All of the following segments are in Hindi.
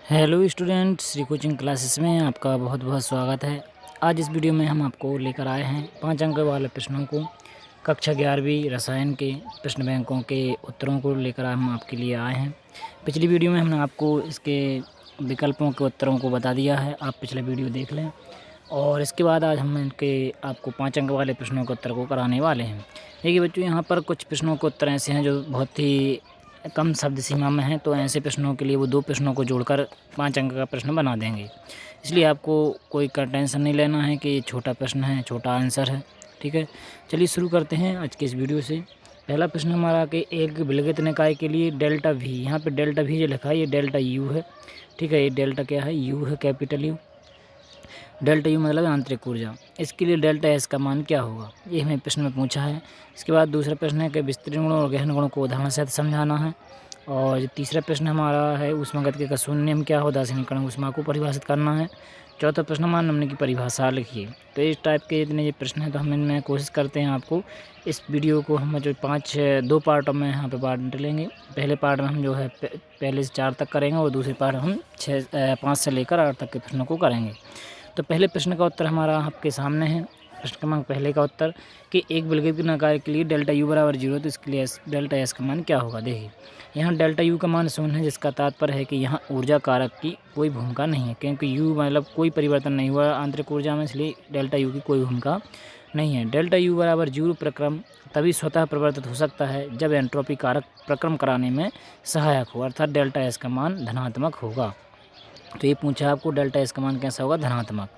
Hello student, Shri coaching classes में आपका बहुत बहुत स्वागत है। आज इस वीडियो में हम आपको लेकर आए हैं 5 अंक वाले प्रश्नों को, कक्षा 11वीं रसायन के प्रश्न बैंकों के उत्तरों को लेकर हम आपके लिए आए हैं। पिछली वीडियो में हमने आपको इसके विकल्पों के उत्तरों को बता दिया है, आप पिछला वीडियो देख लें। और इसके बाद आज हम इनके आपको 5 अंक वाले प्रश्नों के उत्तर को कराने वाले हैं। देखिए बच्चों, यहाँ पर कुछ प्रश्नों के उत्तर ऐसे हैं जो बहुत ही कम शब्द सीमा में है, तो ऐसे प्रश्नों के लिए वो 2 प्रश्नों को जोड़कर 5 अंक का प्रश्न बना देंगे। इसलिए आपको कोई का टेंशन नहीं लेना है कि ये छोटा प्रश्न है, छोटा आंसर है। ठीक है, चलिए शुरू करते हैं आज के इस वीडियो से। पहला प्रश्न हमारा कि एक विलगित निकाय के लिए डेल्टा वी, यहाँ पे डेल्टा वी जो लिखा है ये डेल्टा यू है। ठीक है, ये डेल्टा क्या है, यू है, कैपिटल यू। डेल्टा यू मतलब आंतरिक ऊर्जा। इसके लिए डेल्टा एस का मान क्या होगा, ये हमें प्रश्न में पूछा है। इसके बाद दूसरा प्रश्न है कि विस्तीर्ण गुणों और गहन गुणों को उदाहरण सहित समझाना है। और तीसरा प्रश्न हमारा है ऊष्मागतिकी का शून्य नियम क्या हो, उदासीनीकरण ऊष्मा को परिभाषित करना है। चौथा प्रश्न हमारा निम्न की परिभाषा लिखिए। तो इस टाइप के इतने ये प्रश्न हैं, तो हम इनमें कोशिश करते हैं आपको इस वीडियो को हम जो 2 पार्टों में यहाँ पे बांट लेंगे। पहले पार्ट में हम जो है पहले से 4 तक करेंगे और दूसरे पार्ट हम 5 से लेकर 8 तक के प्रश्नों को करेंगे। तो पहले प्रश्न का उत्तर हमारा आपके सामने है। प्रश्न क्रमांक पहले का उत्तर कि एक विलगित निकाय के लिए डेल्टा यू बराबर 0, तो इसके लिए डेल्टा एस का मान क्या होगा। देखिए यहाँ डेल्टा यू का मान 0 है, जिसका तात्पर्य है कि यहाँ ऊर्जा कारक की कोई भूमिका नहीं है, क्योंकि यू मतलब कोई परिवर्तन नहीं हुआ आंतरिक ऊर्जा में, इसलिए डेल्टा यू की कोई भूमिका नहीं है। डेल्टा यू बराबर 0 प्रक्रम तभी स्वतः परिवर्तित हो सकता है जब एंट्रोपी कारक प्रक्रम कराने में सहायक हो, अर्थात डेल्टा एस का मान धनात्मक होगा। तो ये पूछा आपको डेल्टा एस का मान कैसा होगा, धनात्मक।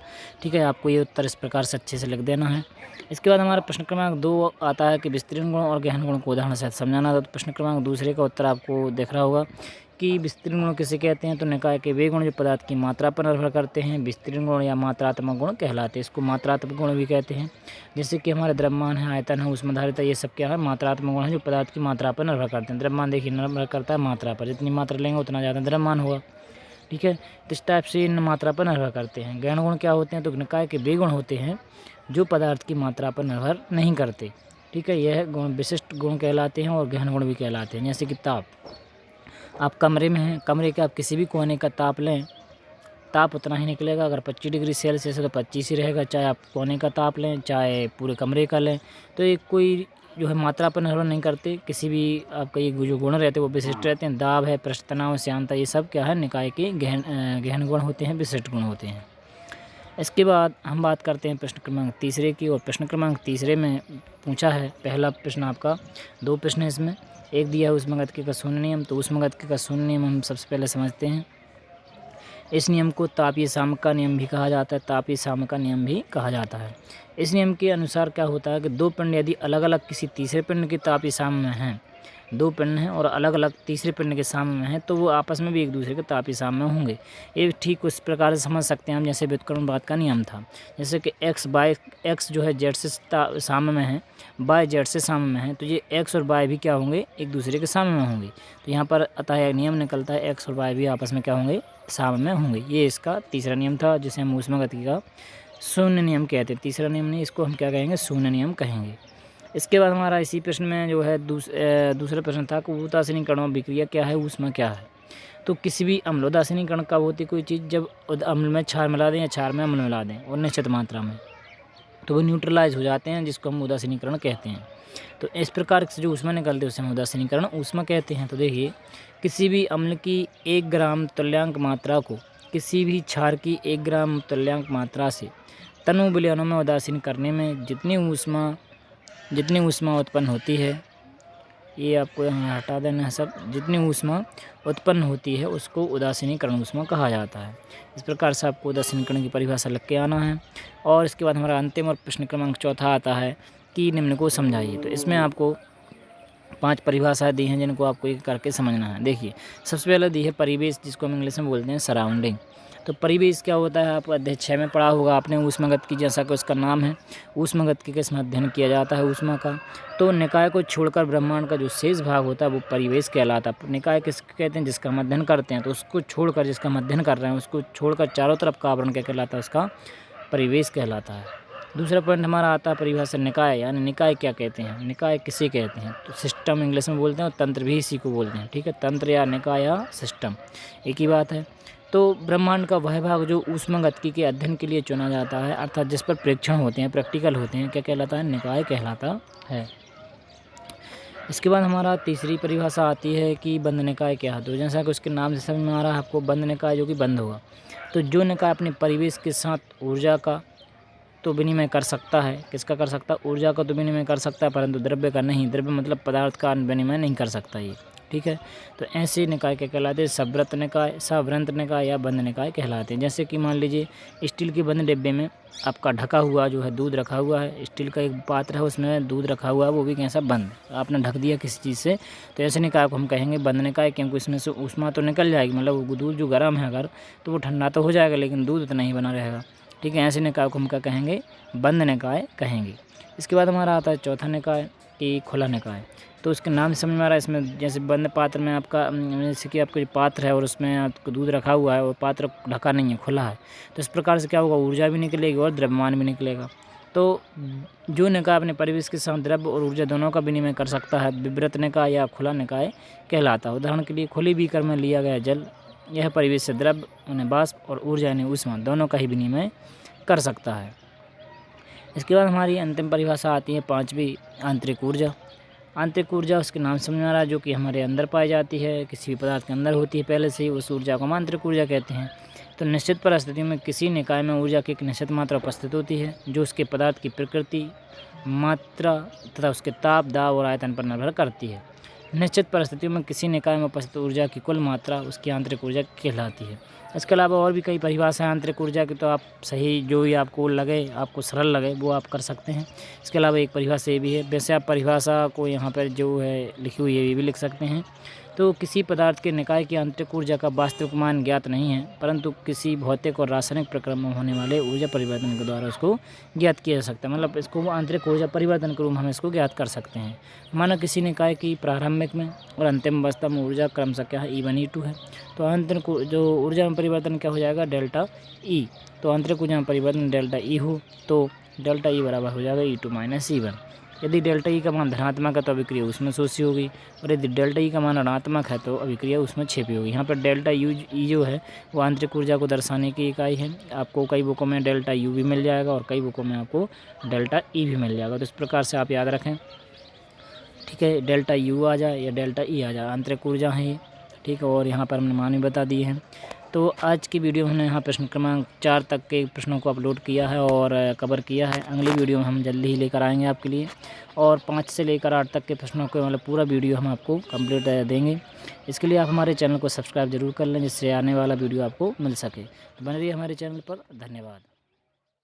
ठीक है, आपको ये उत्तर इस प्रकार से अच्छे से लिख देना है। इसके बाद हमारा प्रश्न क्रमांक 2 आता है कि विस्तीर्ण गुण और गहन गुण को उदाहरण सहित समझाना। तो प्रश्न क्रमांक दूसरे का उत्तर आपको दिख रहा होगा कि विस्तीर्ण गुण किसे कहते हैं। तो निकाय के वे गुण जो पदार्थ की मात्रा पर निर्भर करते हैं विस्तीर्ण गुण या मात्रात्मक गुण कहलाते हैं। इसको मात्रात्मक गुण भी कहते हैं, जैसे कि हमारे द्रव्यमान है, आयतन है, ऊष्माधारिता, ये सब क्या है, मात्रात्मक गुण है जो पदार्थ की मात्रा पर निर्भर करते हैं। द्रव्यमान देखिए निर्भर करता है मात्रा पर, जितनी मात्रा लेंगे उतना ज़्यादा द्रव्यमान होगा। ठीक है, तो इस टाइप से इन मात्रा पर निर्भर करते हैं। गहन गुण क्या होते हैं, तो निकाय के वे गुण होते हैं जो पदार्थ की मात्रा पर निर्भर नहीं करते। ठीक है, यह गुण विशिष्ट गुण कहलाते हैं और गहन गुण भी कहलाते हैं। जैसे कि ताप, आप कमरे में हैं, कमरे के आप किसी भी कोने का ताप लें, ताप उतना ही निकलेगा। अगर 25 डिग्री सेल्सियस है तो 25 ही रहेगा, चाहे आप कोने का ताप लें चाहे पूरे कमरे का लें। तो ये कोई जो है मात्रा पर निर्भर नहीं करते, किसी भी आपका ये जो गुण रहते हैं वो विशिष्ट रहते हैं। दाब है, पृष्ठ तनाव, श्यानता, ये सब क्या है, निकाय के गहन गुण होते हैं, विशिष्ट गुण होते हैं। इसके बाद हम बात करते हैं प्रश्न क्रमांक तीसरे की। और प्रश्न क्रमांक तीसरे में पूछा है, पहला प्रश्न आपका 2 प्रश्न है इसमें। एक दिया है ऊष्मागतिकी का शून्य नियम। तो ऊष्मागतिकी का शून्य नियम हम सबसे पहले समझते हैं। इस नियम को तापीय साम्य का नियम भी कहा जाता है, तापीय साम्य का नियम भी कहा जाता है। इस नियम के अनुसार क्या होता है कि 2 पिंड यदि अलग अलग किसी तीसरे पिंड के तापीय साम्य में हैं, 2 पिंड हैं और अलग अलग तीसरे पिंड के साम्य में हैं, तो वो आपस में भी एक दूसरे के तापीय साम्य में होंगे। ये ठीक उस प्रकार से समझ सकते हैं हम जैसे व्युत्क्रमवाद का नियम था। जैसे कि एक्स जो है जेड से साम्य में है, बाय जेड से साम्य में है, तो ये एक्स और बाय भी क्या होंगे, एक दूसरे के साम्य में होंगे। तो यहाँ पर अतः नियम निकलता है एक्स और बाय भी आपस में क्या होंगे, साम्य में होंगे। ये इसका तीसरा नियम था, जिसे हम ऊष्मागतिकी का शून्य नियम कहते हैं। तीसरा नियम नहीं, इसको हम क्या कहेंगे, शून्य नियम कहेंगे। इसके बाद हमारा इसी प्रश्न में जो है दूसरा प्रश्न था कि उदासीनीकरण विक्रिया क्या है, ऊष्मा क्या है। तो किसी भी अम्ल, उदासीनीकरण कब होती है कोई चीज़, जब अम्ल में क्षार मिला दें या क्षार में अम्ल मिला दें और निश्चित मात्रा में, तो वो न्यूट्रलाइज हो जाते हैं, जिसको हम उदासीनीकरण कहते हैं। तो इस प्रकार से जो ऊष्मा निकलती है उसे हम उदासीनीकरण ऊष्मा कहते हैं। तो देखिए, किसी भी अम्ल की 1 ग्राम तुल्यांक मात्रा को किसी भी क्षार की 1 ग्राम तुल्यांक मात्रा से तनु विलयनों में उदासीन करने में जितनी ऊष्मा उत्पन्न होती है, ये आपको यहाँ हटा देना है सब, जितनी ऊष्मा उत्पन्न होती है उसको उदासीनीकरण ऊष्मा कहा जाता है। इस प्रकार से आपको उदासीनीकरण की परिभाषा लग के आना है। और इसके बाद हमारा अंतिम और प्रश्न क्रमांक चौथा आता है कि निम्न को समझाइए। तो इसमें आपको 5 परिभाषाएं दी हैं जिनको आपको एक करके समझना है। देखिए, सबसे पहले दी है परिवेश, जिसको हम इंग्लिश में बोलते हैं सराउंडिंग। तो परिवेश क्या होता है, आप अध्याय 6 में पढ़ा होगा आपने ऊष्मागतिकी, जैसा कि उसका नाम है। ऊष्मागतिकी के इसमें अध्ययन किया जाता है ऊष्मा का। तो निकाय को छोड़कर ब्रह्मांड का जो शेष भाग होता है वो परिवेश कहलाता है। निकाय किसको कहते हैं, जिसका हम अध्ययन करते हैं। तो उसको छोड़कर, जिसका हम अध्ययन कर रहे हैं उसको छोड़कर चारों तरफ का आवरण क्या कहलाता है, उसका परिवेश कहलाता है। दूसरा पॉइंट हमारा आता है परिभाषा निकाय, यानी निकाय क्या कहते हैं, निकाय किसे कहते हैं। तो सिस्टम इंग्लिश में बोलते हैं और तंत्र भी इसी को बोलते हैं। ठीक है, तंत्र या निकाय या सिस्टम एक ही बात है। तो ब्रह्मांड का वह भाग जो ऊष्मागतिकी के अध्ययन के लिए चुना जाता है, अर्थात जिस पर परीक्षण होते हैं, प्रैक्टिकल होते हैं, क्या कहलाता है? निकाय कहलाता है। इसके बाद हमारा तीसरी परिभाषा आती है कि बंद निकाय क्या है। तो जैसा कि उसके नाम से समझ में आ रहा है आपको, बंद निकाय जो कि बंद होगा। तो जो निकाय अपने परिवेश के साथ ऊर्जा का तो विनिमय कर सकता है, किसका कर सकता है? ऊर्जा का तो विनिमय कर सकता है, परंतु द्रव्य का नहीं। द्रव्य मतलब पदार्थ का विनिमय नहीं कर सकता ये, ठीक है। तो ऐसे निकाय क्या कहलाते हैं? सव्रत निकाय, सव्रंत निकाय या बंद निकाय कहलाते हैं। जैसे कि मान लीजिए स्टील के बंद डिब्बे में आपका ढका हुआ जो है दूध रखा हुआ है, स्टील का एक पात्र है उसमें दूध रखा हुआ है, वो भी कैसा? बंद। आपने ढक दिया किसी चीज़ से, तो ऐसे निकाय को हम कहेंगे बंद निकाय, क्योंकि इसमें से ऊष्मा तो निकल जाएगी, मतलब वो दूध जो गर्म है अगर, तो वो ठंडा तो हो जाएगा लेकिन दूध उतना ही बना रहेगा, ठीक है। ऐसे निकाय को हम क्या कहेंगे? बंद निकाय कहेंगे। इसके बाद हमारा आता है चौथा निकाय कि खुला निकाय। तो उसके नाम से समझ में आ रहा है, इसमें जैसे बंद पात्र में आपका जैसे कि आपका पात्र है और उसमें आपको दूध रखा हुआ है और पात्र ढका नहीं है, खुला है, तो इस प्रकार से क्या होगा? ऊर्जा भी निकलेगी और द्रव्यमान भी निकलेगा। तो जो निकाय अपने परिवेश के साथ द्रव्य और ऊर्जा दोनों का विनिमय कर सकता है, विवृत निकाय या खुला निकाय कहलाता है। उदाहरण के लिए खुले बीकर में लिया गया जल, यह परिवेश से द्रव्य यानी वाष्प और ऊर्जा यानी ऊष्मा दोनों का ही विनिमय कर सकता है। इसके बाद हमारी अंतिम परिभाषा आती है पांचवी, आंतरिक ऊर्जा। आंतरिक ऊर्जा उसके नाम समझ में आ रहा है, जो कि हमारे अंदर पाई जाती है, किसी भी पदार्थ के अंदर होती है पहले से ही, उस ऊर्जा को हम आंतरिक ऊर्जा कहते हैं। तो निश्चित परिस्थितियों में किसी निकाय में ऊर्जा की एक निश्चित मात्रा उपस्थित होती है, जो उसके पदार्थ की प्रकृति, मात्रा तथा उसके ताप, दाब और आयतन पर निर्भर करती है। निश्चित परिस्थितियों में किसी निकाय में उपस्थित ऊर्जा की कुल मात्रा उसकी आंतरिक ऊर्जा कहलाती है। इसके अलावा और भी कई परिभाषाएं आंतरिक ऊर्जा की, तो आप सही जो भी आपको लगे, आपको सरल लगे, वो आप कर सकते हैं। इसके अलावा एक परिभाषा ये भी है, वैसे आप परिभाषा को यहाँ पर जो है लिखी हुई है ये भी लिख सकते हैं। तो किसी पदार्थ के निकाय की आंतरिक ऊर्जा का वास्तविक मान ज्ञात नहीं है, परंतु किसी भौतिक और रासायनिक प्रक्रम में होने वाले ऊर्जा परिवर्तन के द्वारा उसको ज्ञात किया जा सकता है। मतलब इसको आंतरिक ऊर्जा परिवर्तन के रूप में हम इसको ज्ञात कर सकते हैं। मानो किसी निकाय की प्रारंभिक में और अंतिम अवस्था में ऊर्जा क्रमशः क्या है? E1 E2 है। तो आंतरिक जो ऊर्जा में परिवर्तन क्या हो जाएगा? Delta E. तो आंतरिक ऊर्जा में परिवर्तन डेल्टा ई हो तो डेल्टा ई बराबर हो जाएगा E2 - E1। यदि डेल्टा ई का मान धनात्मक है तो अभिक्रिया उसमें शोषी होगी, और यदि डेल्टा ई का मान ऋणात्मक है तो अभिक्रिया उसमें छिपी होगी। यहाँ पर डेल्टा ई जो है वो आंतरिक ऊर्जा को दर्शाने की इकाई है। आपको कई बुकों में डेल्टा यू भी मिल जाएगा और कई बुकों में आपको डेल्टा ई भी मिल जाएगा। तो इस प्रकार से आप याद रखें, ठीक है। डेल्टा यू आ जाए या डेल्टा ई आ जाए, आंतरिक ऊर्जा है ये, ठीक है। और यहाँ पर हमने मान भी बता दिए हैं। तो आज की वीडियो में हमने यहाँ प्रश्न क्रमांक 4 तक के प्रश्नों को अपलोड किया है और कवर किया है। अगली वीडियो में हम जल्दी ही लेकर आएंगे आपके लिए, और 5 से लेकर 8 तक के प्रश्नों को मतलब पूरा वीडियो हम आपको कंप्लीट देंगे। इसके लिए आप हमारे चैनल को सब्सक्राइब जरूर कर लें, जिससे आने वाला वीडियो आपको मिल सके। तो बने रहिए हमारे चैनल पर। धन्यवाद।